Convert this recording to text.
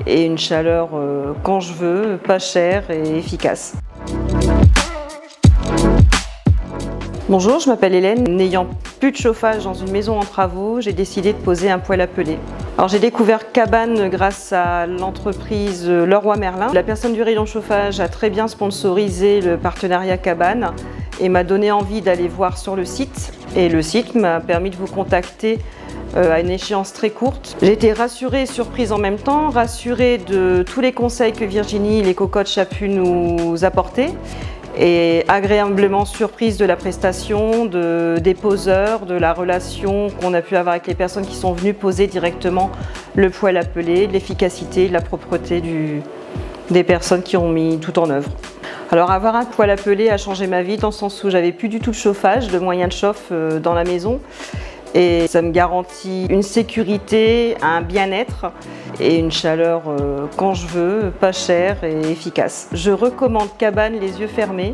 et une chaleur quand je veux, pas chère et efficace. Bonjour, je m'appelle Hélène. N'ayant plus de chauffage dans une maison en travaux, j'ai décidé de poser un poêle à peler. Alors j'ai découvert Cabane grâce à l'entreprise Leroy Merlin. La personne du rayon chauffage a très bien sponsorisé le partenariat Cabane et m'a donné envie d'aller voir sur le site. Et le site m'a permis de vous contacter à une échéance très courte. J'ai été rassurée et surprise en même temps, rassurée de tous les conseils que Virginie, l'éco-coach, a pu nous apporter et agréablement surprise de la prestation, des poseurs, de la relation qu'on a pu avoir avec les personnes qui sont venues poser directement le poêle à peler, de l'efficacité, de la propreté des personnes qui ont mis tout en œuvre. Alors avoir un poêle à peler a changé ma vie dans le sens où j'avais plus du tout de chauffage, de moyen de chauffe dans la maison. Et ça me garantit une sécurité, un bien-être et une chaleur quand je veux, pas chère et efficace. Je recommande Cabane les yeux fermés.